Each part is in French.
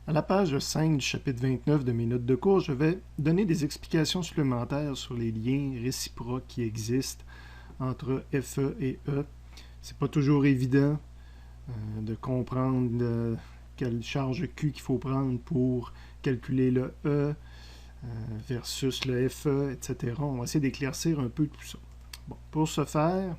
À la page 5 du chapitre 29 de mes notes de cours, je vais donner des explications supplémentaires sur les liens réciproques qui existent entre FE et E. C'est pas toujours évident de comprendre quelle charge Q qu'il faut prendre pour calculer le E versus le FE, etc. On va essayer d'éclaircir un peu tout ça. Bon, pour ce faire,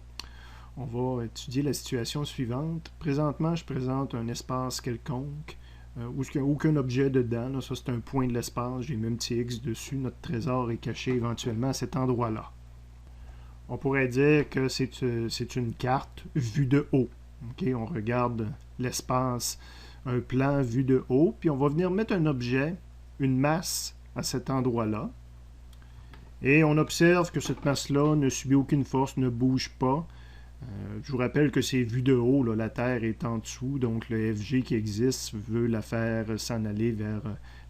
on va étudier la situation suivante. Présentement, je présente un espace quelconque où il n'y a aucun objet dedans. Là, ça, c'est un point de l'espace. J'ai mis un petit X dessus. Notre trésor est caché éventuellement à cet endroit-là. On pourrait dire que c'est une carte vue de haut. Okay? On regarde l'espace, un plan vu de haut, puis on va venir mettre un objet, une masse, à cet endroit-là. Et on observe que cette masse-là ne subit aucune force, ne bouge pas. Je vous rappelle que c'est vu de haut, là, la Terre est en dessous, donc le FG qui existe veut la faire s'en aller vers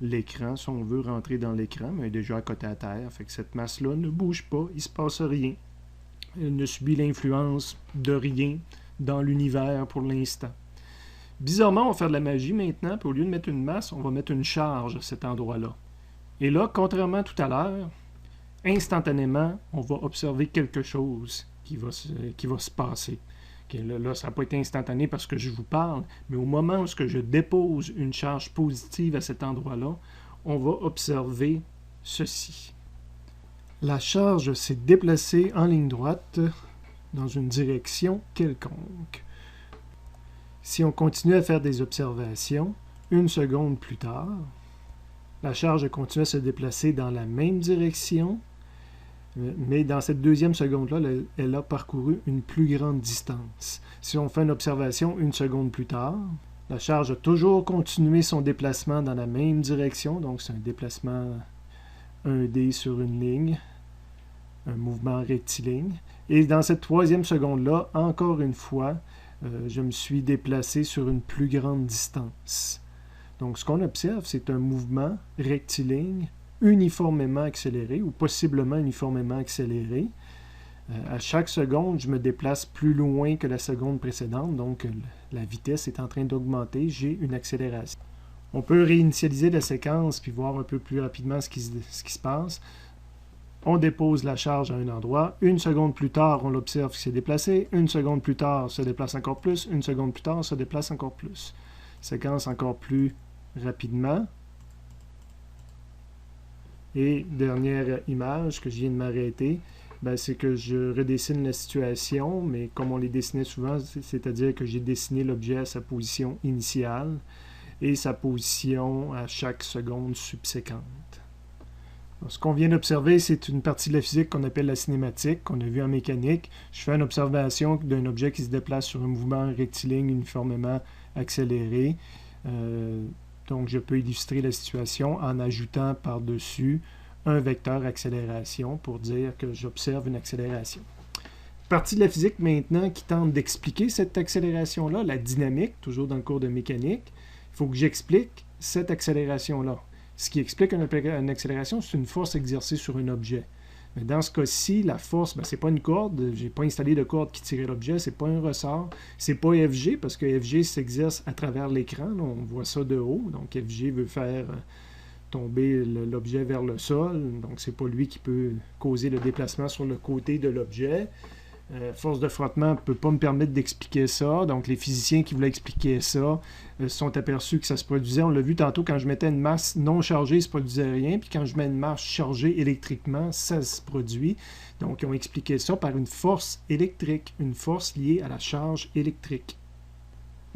l'écran. Si on veut rentrer dans l'écran, mais elle est déjà à côté à Terre, fait que cette masse-là ne bouge pas, il ne se passe rien. Elle ne subit l'influence de rien dans l'univers pour l'instant. Bizarrement, on va faire de la magie maintenant, puis au lieu de mettre une masse, on va mettre une charge à cet endroit-là. Et là, contrairement à tout à l'heure, instantanément, on va observer quelque chose qui va se passer. Okay, là, ça n'a pas été instantané parce que je vous parle, mais au moment où je dépose une charge positive à cet endroit-là, on va observer ceci. La charge s'est déplacée en ligne droite dans une direction quelconque. Si on continue à faire des observations, une seconde plus tard, la charge continue à se déplacer dans la même direction, mais dans cette deuxième seconde-là, elle a parcouru une plus grande distance. Si on fait une observation une seconde plus tard, la charge a toujours continué son déplacement dans la même direction, donc c'est un déplacement 1D sur une ligne, un mouvement rectiligne. Et dans cette troisième seconde-là, encore une fois, je me suis déplacé sur une plus grande distance. Donc ce qu'on observe, c'est un mouvement rectiligne uniformément accéléré ou possiblement uniformément accéléré. À chaque seconde, je me déplace plus loin que la seconde précédente, donc la vitesse est en train d'augmenter, j'ai une accélération. On peut réinitialiser la séquence puis voir un peu plus rapidement ce qui se passe. On dépose la charge à un endroit. Une seconde plus tard, on l'observe qui s'est déplacé. Une seconde plus tard, se déplace encore plus. Une seconde plus tard, se déplace encore plus. Séquence encore plus rapidement. Et dernière image que je viens de m'arrêter, c'est que je redessine la situation, mais comme on les dessinait souvent, c'est-à-dire que j'ai dessiné l'objet à sa position initiale et sa position à chaque seconde subséquente. Alors, ce qu'on vient d'observer, c'est une partie de la physique qu'on appelle la cinématique, qu'on a vu en mécanique. Je fais une observation d'un objet qui se déplace sur un mouvement rectiligne uniformément accéléré. Donc, je peux illustrer la situation en ajoutant par-dessus un vecteur accélération pour dire que j'observe une accélération. Partie de la physique maintenant qui tente d'expliquer cette accélération-là, la dynamique, toujours dans le cours de mécanique. Il faut que j'explique cette accélération-là. Ce qui explique une accélération, c'est une force exercée sur un objet. Mais dans ce cas-ci, la force, c'est pas une corde, j'ai pas installé de corde qui tirait l'objet, c'est pas un ressort, c'est pas FG, parce que FG s'exerce à travers l'écran, on voit ça de haut, donc FG veut faire tomber l'objet vers le sol, donc c'est pas lui qui peut causer le déplacement sur le côté de l'objet. Force de frottement ne peut pas me permettre d'expliquer ça. Donc, les physiciens qui voulaient expliquer ça se sont aperçus que ça se produisait. On l'a vu tantôt, quand je mettais une masse non chargée, ça ne produisait rien. Puis quand je mets une masse chargée électriquement, ça se produit. Donc, ils ont expliqué ça par une force électrique, une force liée à la charge électrique.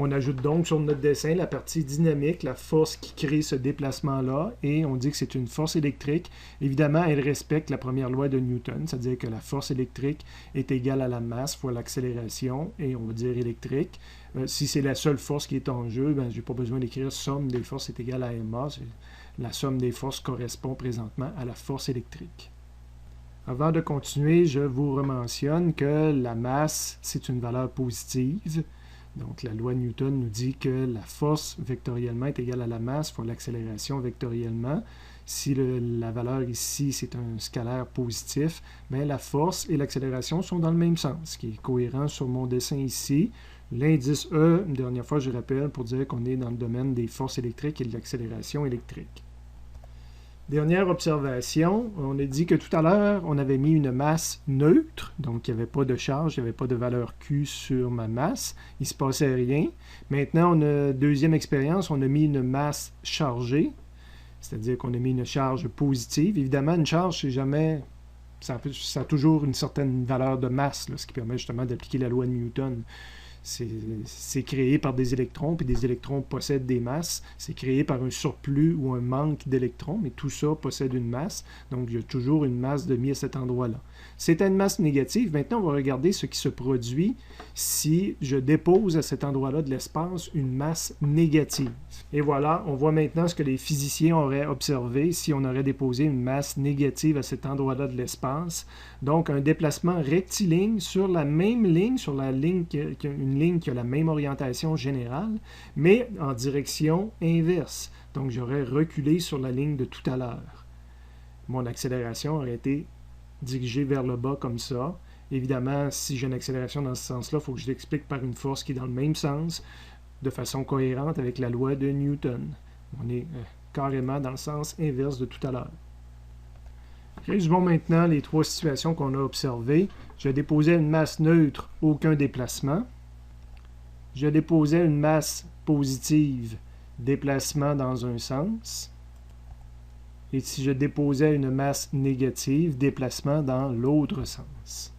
On ajoute donc sur notre dessin la partie dynamique, la force qui crée ce déplacement-là, et on dit que c'est une force électrique. Évidemment, elle respecte la première loi de Newton, c'est-à-dire que la force électrique est égale à la masse fois l'accélération, et on va dire électrique. Si c'est la seule force qui est en jeu, je n'ai pas besoin d'écrire somme des forces est égale à MA. La somme des forces correspond présentement à la force électrique. Avant de continuer, je vous rementionne que la masse, c'est une valeur positive. Donc, la loi de Newton nous dit que la force vectoriellement est égale à la masse fois l'accélération vectoriellement. Si la valeur ici, c'est un scalaire positif, la force et l'accélération sont dans le même sens, ce qui est cohérent sur mon dessin ici. L'indice E, une dernière fois, je rappelle, pour dire qu'on est dans le domaine des forces électriques et de l'accélération électrique. Dernière observation, on a dit que tout à l'heure, on avait mis une masse neutre, donc il n'y avait pas de charge, il n'y avait pas de valeur Q sur ma masse, il ne se passait rien. Maintenant, deuxième expérience, on a mis une masse chargée, c'est-à-dire qu'on a mis une charge positive. Évidemment, une charge, c'est jamais... Ça a toujours une certaine valeur de masse, là, ce qui permet justement d'appliquer la loi de Newton. C'est créé par des électrons, puis des électrons possèdent des masses. C'est créé par un surplus ou un manque d'électrons, mais tout ça possède une masse. Donc, il y a toujours une masse de mis à cet endroit-là. C'est une masse négative. Maintenant, on va regarder ce qui se produit si je dépose à cet endroit-là de l'espace une masse négative. Et voilà, on voit maintenant ce que les physiciens auraient observé si on aurait déposé une masse négative à cet endroit-là de l'espace. Donc, un déplacement rectiligne sur la même ligne, sur la ligne une ligne qui a la même orientation générale, mais en direction inverse. Donc, j'aurais reculé sur la ligne de tout à l'heure. Mon accélération aurait été dirigée vers le bas comme ça. Évidemment, si j'ai une accélération dans ce sens-là, il faut que je l'explique par une force qui est dans le même sens, de façon cohérente avec la loi de Newton. On est carrément dans le sens inverse de tout à l'heure. Résumons maintenant les trois situations qu'on a observées. Je déposais une masse neutre, aucun déplacement. Je déposais une masse positive, déplacement dans un sens. Et si je déposais une masse négative, déplacement dans l'autre sens.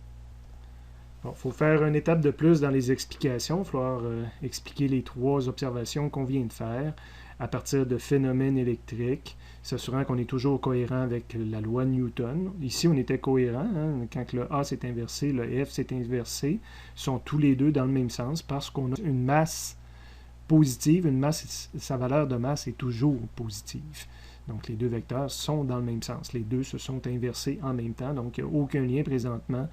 Bon, faut faire une étape de plus dans les explications. Il va falloir expliquer les trois observations qu'on vient de faire à partir de phénomènes électriques, s'assurant qu'on est toujours cohérent avec la loi de Newton. Ici, on était cohérent. Hein? Quand le A s'est inversé, le F s'est inversé, sont tous les deux dans le même sens parce qu'on a une masse positive. Une masse, sa valeur de masse est toujours positive. Donc, les deux vecteurs sont dans le même sens. Les deux se sont inversés en même temps. Donc, il n'y a aucun lien présentement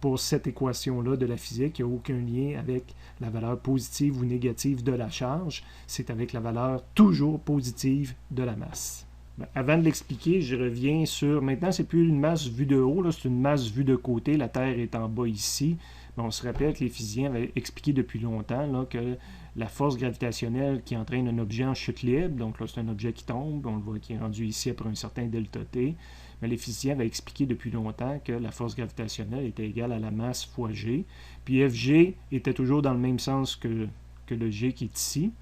pour cette équation-là de la physique. Il n'y a aucun lien avec la valeur positive ou négative de la charge. C'est avec la valeur toujours positive de la masse. Avant de l'expliquer, je reviens sur... Maintenant, c'est plus une masse vue de haut, c'est une masse vue de côté. La Terre est en bas ici. Mais on se rappelle que les physiciens avaient expliqué depuis longtemps là, que la force gravitationnelle qui entraîne un objet en chute libre, donc là, c'est un objet qui tombe, on le voit qui est rendu ici après un certain delta T, mais les physiciens avaient expliqué depuis longtemps que la force gravitationnelle était égale à la masse fois G, puis Fg était toujours dans le même sens que le G qui est ici,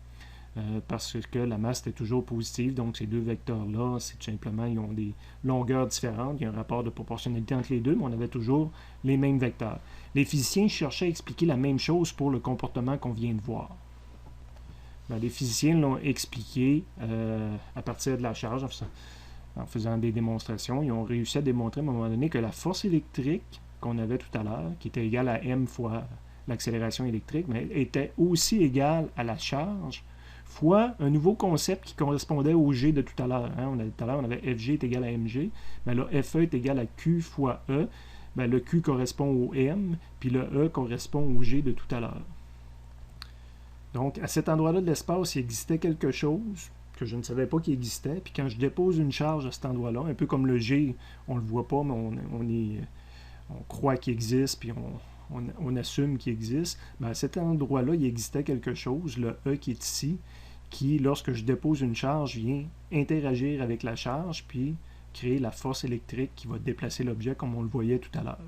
parce que la masse était toujours positive, donc ces deux vecteurs-là, c'est tout simplement, ils ont des longueurs différentes, il y a un rapport de proportionnalité entre les deux, mais on avait toujours les mêmes vecteurs. Les physiciens cherchaient à expliquer la même chose pour le comportement qu'on vient de voir. Les physiciens l'ont expliqué à partir de la charge, en faisant des démonstrations. Ils ont réussi à démontrer à un moment donné que la force électrique qu'on avait tout à l'heure, qui était égale à m fois l'accélération électrique, mais était aussi égale à la charge fois un nouveau concept qui correspondait au G de tout à l'heure. Hein? Tout à l'heure, on avait Fg est égal à Mg. Bien là, Fe est égal à Q fois E. Bien, le Q correspond au M, puis le E correspond au G de tout à l'heure. Donc, à cet endroit-là de l'espace, il existait quelque chose que je ne savais pas qu'il existait. Puis quand je dépose une charge à cet endroit-là, un peu comme le G, on ne le voit pas, mais on croit qu'il existe, puis on assume qu'il existe. Mais à cet endroit-là, il existait quelque chose, le E qui est ici, qui, lorsque je dépose une charge, vient interagir avec la charge, puis créer la force électrique qui va déplacer l'objet comme on le voyait tout à l'heure.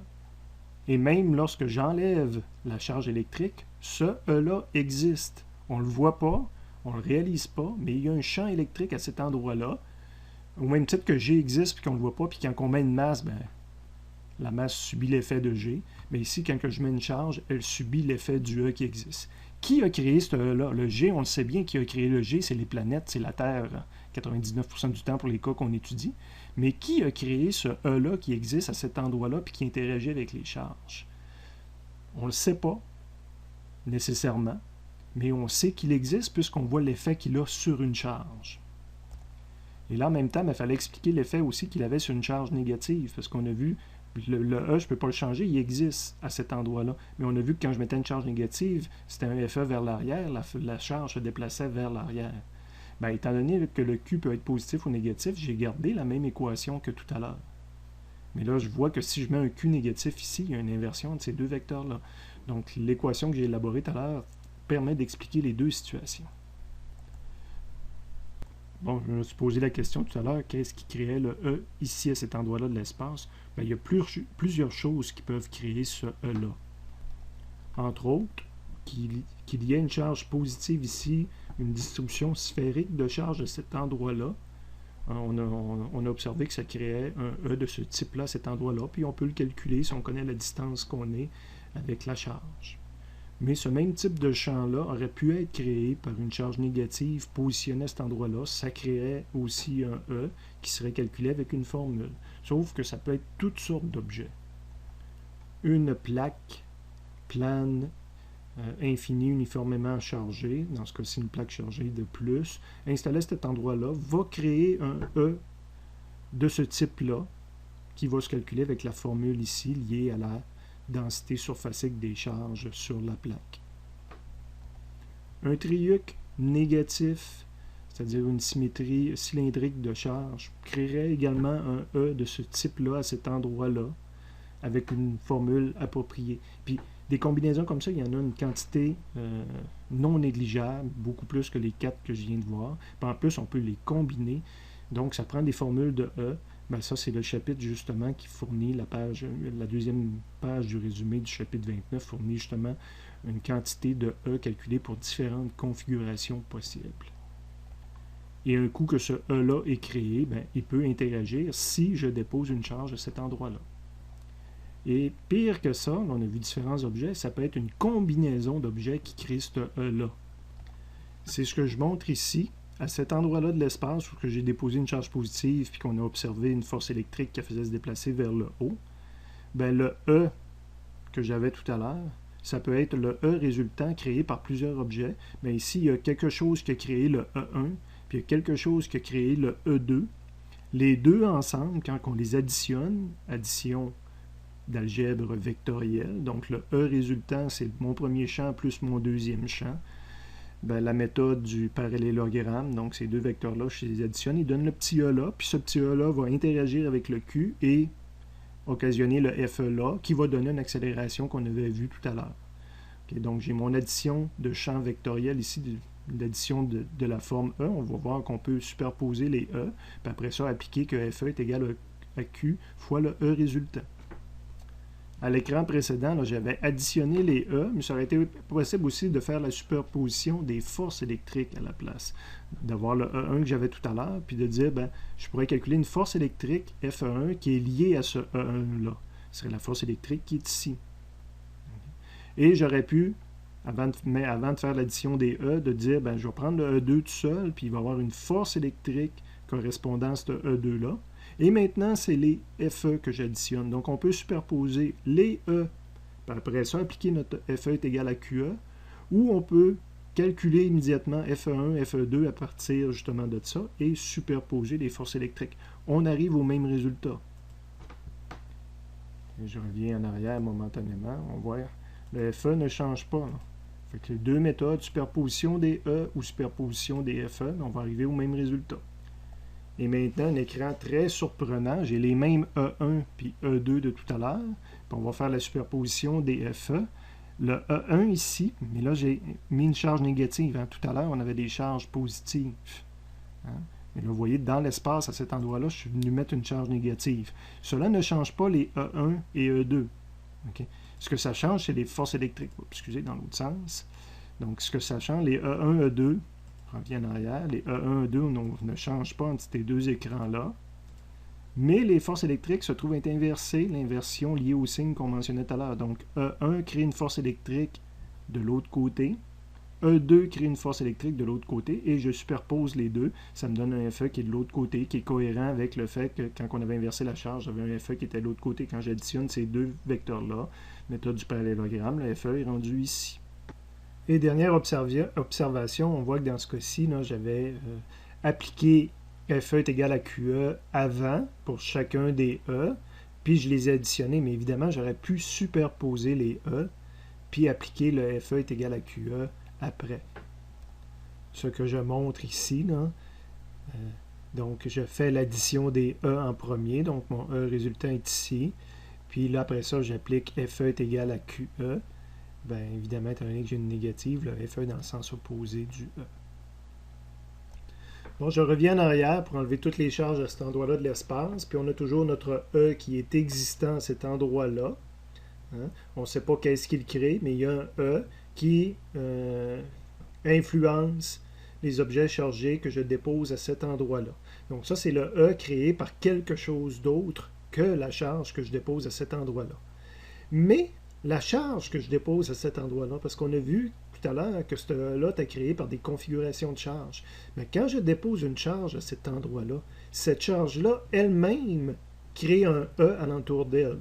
Et même lorsque j'enlève la charge électrique, ce E-là existe. On ne le voit pas, on ne le réalise pas, mais il y a un champ électrique à cet endroit-là, au même titre que G existe puis qu'on ne le voit pas, puis quand on met une masse, ben, la masse subit l'effet de G. Mais ici, quand je mets une charge, elle subit l'effet du E qui existe. Qui a créé ce E-là? Le G, on le sait bien qui a créé le G, c'est les planètes, c'est la Terre, 99% du temps pour les cas qu'on étudie. Mais qui a créé ce E-là qui existe à cet endroit-là puis qui interagit avec les charges? On ne le sait pas, nécessairement, mais on sait qu'il existe puisqu'on voit l'effet qu'il a sur une charge. Et là, en même temps, il fallait expliquer l'effet aussi qu'il avait sur une charge négative, parce qu'on a vu, le E, je ne peux pas le changer, il existe à cet endroit-là. Mais on a vu que quand je mettais une charge négative, c'était un FE vers l'arrière, la charge se déplaçait vers l'arrière. Bien, étant donné que le Q peut être positif ou négatif, j'ai gardé la même équation que tout à l'heure. Mais là, je vois que si je mets un Q négatif ici, il y a une inversion de ces deux vecteurs-là. Donc, l'équation que j'ai élaborée tout à l'heure permet d'expliquer les deux situations. Bon, je me suis posé la question tout à l'heure, qu'est-ce qui créait le E ici à cet endroit-là de l'espace? Bien, il y a plusieurs choses qui peuvent créer ce E-là. Entre autres, qu'il y ait une charge positive ici, une distribution sphérique de charge à cet endroit-là. On a observé que ça créait un E de ce type-là à cet endroit-là, puis on peut le calculer si on connaît la distance qu'on est avec la charge. Mais ce même type de champ-là aurait pu être créé par une charge négative positionnée à cet endroit-là. Ça créerait aussi un E qui serait calculé avec une formule. Sauf que ça peut être toutes sortes d'objets. Une plaque plane infinie uniformément chargée, dans ce cas-ci une plaque chargée de plus, installée à cet endroit-là, va créer un E de ce type-là qui va se calculer avec la formule ici liée à la densité surfacique des charges sur la plaque. Un triuc négatif, c'est-à-dire une symétrie cylindrique de charge, créerait également un E de ce type-là à cet endroit-là, avec une formule appropriée. Puis, des combinaisons comme ça, il y en a une quantité non négligeable, beaucoup plus que les 4 que je viens de voir. Puis en plus, on peut les combiner. Donc, ça prend des formules de E. Bien, ça, c'est le chapitre, justement, qui fournit la deuxième page du résumé du chapitre 29, fournit justement une quantité de E calculée pour différentes configurations possibles. Et un coup que ce E-là est créé, bien, il peut interagir si je dépose une charge à cet endroit-là. Et pire que ça, on a vu différents objets, ça peut être une combinaison d'objets qui crée ce E-là. C'est ce que je montre ici. À cet endroit-là de l'espace où j'ai déposé une charge positive puis qu'on a observé une force électrique qui faisait se déplacer vers le haut, bien le E que j'avais tout à l'heure, ça peut être le E résultant créé par plusieurs objets. Mais ici, il y a quelque chose qui a créé le E1, puis il y a quelque chose qui a créé le E2. Les deux ensemble, quand on les additionne, addition d'algèbre vectorielle, donc le E résultant, c'est mon premier champ plus mon deuxième champ. Ben, la méthode du parallélogramme, donc ces deux vecteurs-là, je les additionne, ils donnent le petit E-là, puis ce petit E-là va interagir avec le Q et occasionner le FE-là, qui va donner une accélération qu'on avait vue tout à l'heure. Okay, donc j'ai mon addition de champs vectoriels ici, l'addition de la forme E. On va voir qu'on peut superposer les E, puis après ça, appliquer que FE est égal à Q fois le E résultant. À l'écran précédent, j'avais additionné les E, mais ça aurait été possible aussi de faire la superposition des forces électriques à la place. D'avoir le E1 que j'avais tout à l'heure, puis de dire, ben, je pourrais calculer une force électrique FE1 qui est liée à ce E1-là. Ce serait la force électrique qui est ici. Et j'aurais pu, avant de faire l'addition des E, de dire, ben, je vais prendre le E2 tout seul, puis il va y avoir une force électrique correspondant à ce E2-là. Et maintenant, c'est les FE que j'additionne. Donc, on peut superposer les E, puis après ça, appliquer notre FE est égal à QE, ou on peut calculer immédiatement FE1, FE2 à partir justement de ça et superposer les forces électriques. On arrive au même résultat. Et je reviens en arrière momentanément. On voit le FE ne change pas. Là. Fait que les deux méthodes, superposition des E ou superposition des FE, on va arriver au même résultat. Et maintenant, un écran très surprenant. J'ai les mêmes E1 puis E2 de tout à l'heure. Puis on va faire la superposition des FE. Le E1 ici, mais là, j'ai mis une charge négative. Hein. Tout à l'heure, on avait des charges positives. Hein. Mais là, vous voyez, dans l'espace, à cet endroit-là, je suis venu mettre une charge négative. Cela ne change pas les E1 et E2. Okay? Ce que ça change, c'est les forces électriques. Excusez, dans l'autre sens. Donc, ce que ça change, les E1, E2, je reviens en arrière, les E1, E2 ne changent pas entre ces deux écrans-là. Mais les forces électriques se trouvent être inversées, l'inversion liée au signe qu'on mentionnait tout à l'heure. Donc, E1 crée une force électrique de l'autre côté. E2 crée une force électrique de l'autre côté. Et je superpose les deux. Ça me donne un FE qui est de l'autre côté, qui est cohérent avec le fait que quand on avait inversé la charge, j'avais un FE qui était de l'autre côté. Quand j'additionne ces deux vecteurs-là, méthode du parallélogramme, le FE est rendu ici. Et dernière observation, on voit que dans ce cas-ci, j'avais appliqué FE est égal à QE avant pour chacun des E, puis je les ai additionnés, mais évidemment, j'aurais pu superposer les E, puis appliquer le FE est égal à QE après. Ce que je montre ici, là, donc je fais l'addition des E en premier, donc mon E résultant est ici, puis là après ça, j'applique FE est égal à QE, bien évidemment, étant donné que j'ai une négative, le FE est dans le sens opposé du E. Bon, je reviens en arrière pour enlever toutes les charges à cet endroit-là de l'espace, puis on a toujours notre E qui est existant à cet endroit-là. Hein? On ne sait pas qu'est-ce qu'il crée, mais il y a un E qui influence les objets chargés que je dépose à cet endroit-là. Donc ça, c'est le E créé par quelque chose d'autre que la charge que je dépose à cet endroit-là. Mais la charge que je dépose à cet endroit-là, parce qu'on a vu tout à l'heure que ce E-là est créé par des configurations de charge. Mais quand je dépose une charge à cet endroit-là, cette charge-là elle-même crée un E alentour d'elle.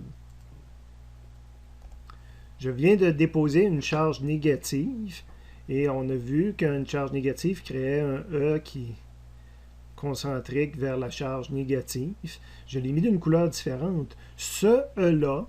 Je viens de déposer une charge négative et on a vu qu'une charge négative créait un E qui concentrique vers la charge négative. Je l'ai mis d'une couleur différente. Ce E-là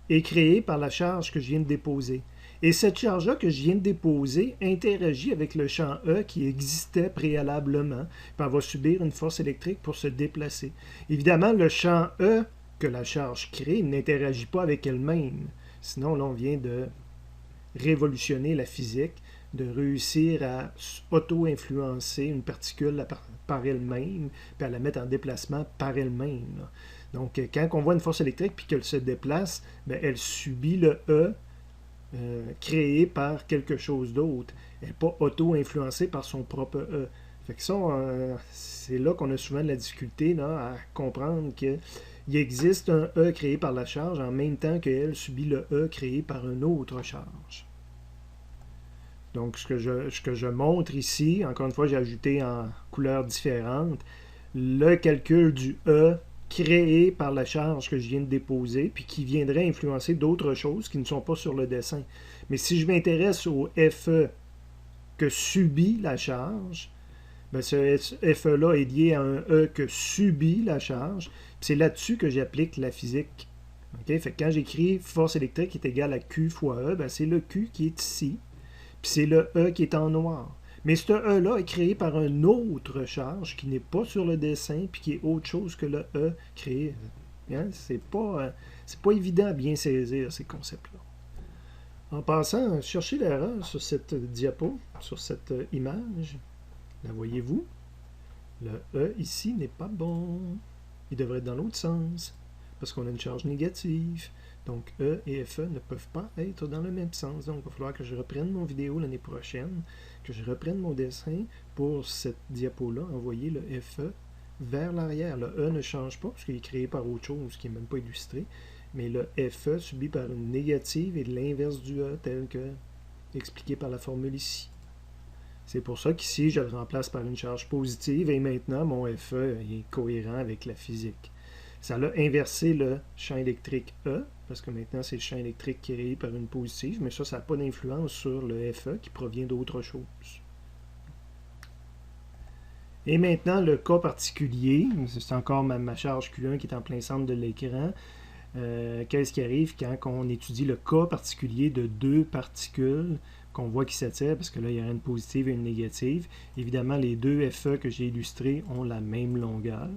est créé par la charge que je viens de déposer. Et cette charge-là que je viens de déposer interagit avec le champ E qui existait préalablement, puis elle va subir une force électrique pour se déplacer. Évidemment, le champ E que la charge crée n'interagit pas avec elle-même. Sinon, là, on vient de révolutionner la physique, de réussir à auto-influencer une particule par elle-même, puis à la mettre en déplacement par elle-même. Donc, quand on voit une force électrique puis qu'elle se déplace, bien, elle subit le E créé par quelque chose d'autre. Elle n'est pas auto-influencée par son propre E. Fait que ça, c'est là qu'on a souvent de la difficulté là, à comprendre qu'il existe un E créé par la charge en même temps qu'elle subit le E créé par une autre charge. Donc, ce que je montre ici, encore une fois, j'ai ajouté en couleurs différentes, le calcul du E créé par la charge que je viens de déposer, puis qui viendrait influencer d'autres choses qui ne sont pas sur le dessin. Mais si je m'intéresse au FE que subit la charge, bien ce FE-là est lié à un E que subit la charge, puis c'est là-dessus que j'applique la physique. Okay? Fait que quand j'écris force électrique est égale à Q fois E, bien c'est le Q qui est ici, puis c'est le E qui est en noir. Mais ce E-là est créé par une autre charge qui n'est pas sur le dessin puis qui est autre chose que le E créé. Hein? C'est pas évident à bien saisir ces concepts-là. En passant, cherchez l'erreur sur cette diapo, sur cette image. La voyez-vous? Le E ici n'est pas bon. Il devrait être dans l'autre sens parce qu'on a une charge négative. Donc E et FE ne peuvent pas être dans le même sens. Donc il va falloir que je reprenne mon vidéo l'année prochaine, que je reprenne mon dessin pour cette diapo-là, envoyer le FE vers l'arrière. Le E ne change pas parce qu'il est créé par autre chose qui n'est même pas illustré, mais le FE subi par une négative et l'inverse du E tel que expliqué par la formule ici. C'est pour ça qu'ici, je le remplace par une charge positive et maintenant, mon FE est cohérent avec la physique. Ça a inversé le champ électrique E, parce que maintenant, c'est le champ électrique créé par une positive, mais ça n'a pas d'influence sur le FE qui provient d'autre chose. Et maintenant, le cas particulier, c'est encore ma charge Q1 qui est en plein centre de l'écran. Qu'est-ce qui arrive quand on étudie le cas particulier de deux particules qu'on voit qui s'attirent, parce que là, il y a une positive et une négative. Évidemment, les deux FE que j'ai illustrés ont la même longueur.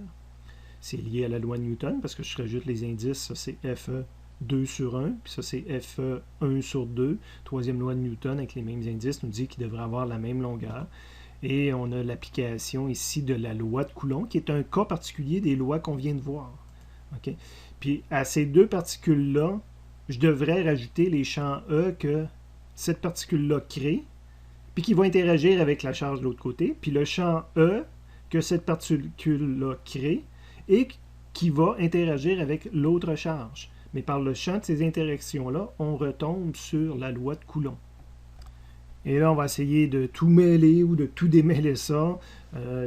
C'est lié à la loi de Newton, parce que je rajoute les indices, ça c'est FE 2 sur 1, puis ça c'est FE 1 sur 2. Troisième loi de Newton avec les mêmes indices nous dit qu'il devrait avoir la même longueur. Et on a l'application ici de la loi de Coulomb, qui est un cas particulier des lois qu'on vient de voir. Okay? Puis à ces deux particules-là, je devrais rajouter les champs E que cette particule-là crée, puis qui vont interagir avec la charge de l'autre côté, puis le champ E que cette particule-là crée, et qui va interagir avec l'autre charge. Mais par le champ de ces interactions-là, on retombe sur la loi de Coulomb. Et là, on va essayer de tout mêler ou de tout démêler ça.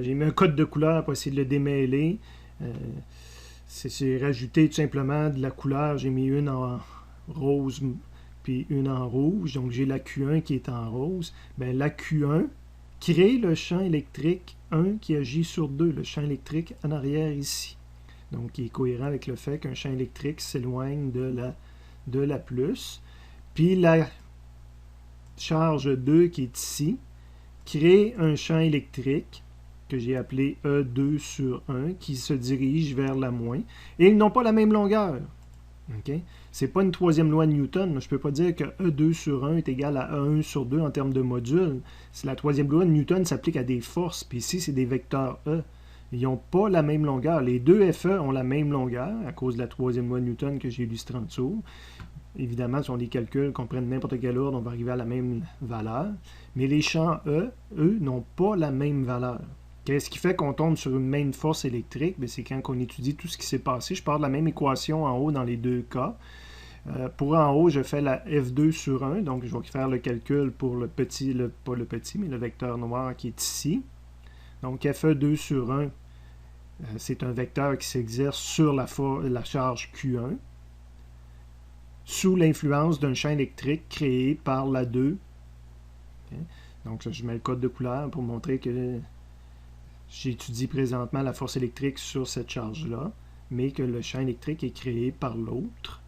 J'ai mis un code de couleur pour essayer de le démêler. C'est rajouter tout simplement de la couleur. J'ai mis une en rose puis une en rouge. Donc, j'ai la Q1 qui est en rose. Bien, la Q1 crée le champ électrique 1 qui agit sur 2, le champ électrique en arrière ici. Donc, qui est cohérent avec le fait qu'un champ électrique s'éloigne de la plus. Puis la charge 2 qui est ici crée un champ électrique que j'ai appelé E2 sur 1 qui se dirige vers la moins. Et ils n'ont pas la même longueur. Okay? Ce n'est pas une troisième loi de Newton. Je ne peux pas dire que E2 sur 1 est égal à E1 sur 2 en termes de modules. Si la troisième loi de Newton s'applique à des forces, puis ici, c'est des vecteurs E. Ils n'ont pas la même longueur. Les deux FE ont la même longueur à cause de la troisième loi de Newton que j'ai illustrée en dessous. Évidemment, si on les calcule, qu'on prenne n'importe quel ordre, on va arriver à la même valeur. Mais les champs E, eux, n'ont pas la même valeur. Qu'est-ce qui fait qu'on tombe sur une même force électrique? C'est quand on étudie tout ce qui s'est passé. Je pars de la même équation en haut dans les deux cas. Pour en haut, je fais la F2 sur 1. Donc, je vais faire le calcul pour le petit, pas le petit, mais le vecteur noir qui est ici. Donc, FE2 sur 1, c'est un vecteur qui s'exerce sur la charge Q1 sous l'influence d'un champ électrique créé par la 2. Okay. Donc, je mets le code de couleur pour montrer que j'étudie présentement la force électrique sur cette charge-là, mais que le champ électrique est créé par l'autre.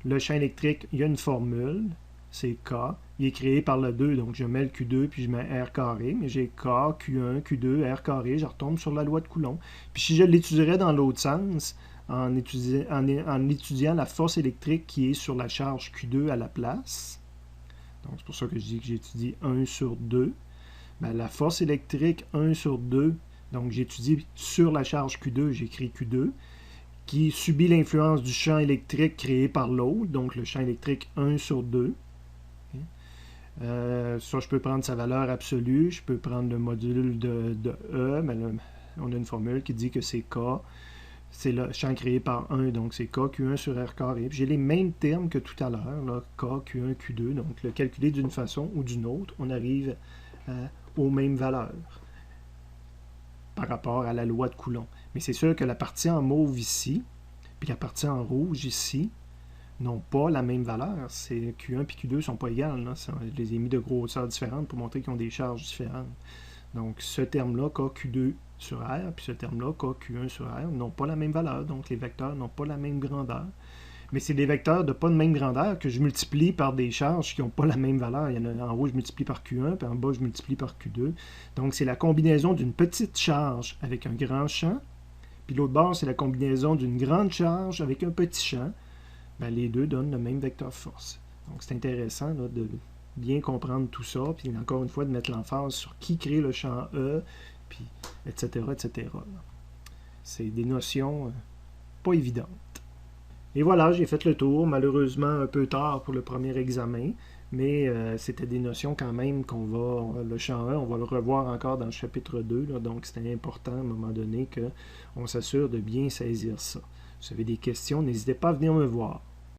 Le champ électrique, il y a une formule, c'est K. Il est créé par le 2, donc je mets le Q2 puis je mets R carré, mais j'ai K, Q1, Q2, R carré, je retombe sur la loi de Coulomb. Puis si je l'étudierais dans l'autre sens, en étudiant la force électrique qui est sur la charge Q2 à la place, donc c'est pour ça que je dis que j'étudie 1 sur 2, ben, la force électrique 1 sur 2, donc j'étudie sur la charge Q2, j'écris Q2, qui subit l'influence du champ électrique créé par l'autre, donc le champ électrique 1 sur 2. Ça, je peux prendre sa valeur absolue, je peux prendre le module de E, mais là, on a une formule qui dit que c'est K, c'est le champ créé par 1, donc c'est K, Q1 sur R carré. J'ai les mêmes termes que tout à l'heure, K, Q1, Q2, donc le calculer d'une façon ou d'une autre, on arrive aux mêmes valeurs par rapport à la loi de Coulomb. Mais c'est sûr que la partie en mauve ici, puis la partie en rouge ici, n'ont pas la même valeur. C'est Q1 et Q2 ne sont pas égales. Là. Je les ai mis de grosseurs différentes pour montrer qu'ils ont des charges différentes. Donc, ce terme-là, KQ2 sur R, puis ce terme-là, KQ1 sur R, n'ont pas la même valeur. Donc, les vecteurs n'ont pas la même grandeur. Mais c'est des vecteurs de pas de même grandeur que je multiplie par des charges qui n'ont pas la même valeur. Il y en a en haut, je multiplie par Q1, puis en bas, je multiplie par Q2. Donc, c'est la combinaison d'une petite charge avec un grand champ, puis l'autre bord, c'est la combinaison d'une grande charge avec un petit champ. Ben, les deux donnent le même vecteur force. Donc, c'est intéressant là, de bien comprendre tout ça, puis encore une fois, de mettre l'emphase sur qui crée le champ E, puis etc., etc. C'est des notions pas évidentes. Et voilà, j'ai fait le tour, malheureusement un peu tard pour le premier examen, mais c'était des notions quand même le champ E, on va le revoir encore dans le chapitre 2, là, donc c'était important à un moment donné qu'on s'assure de bien saisir ça. Si vous avez des questions, n'hésitez pas à venir me voir.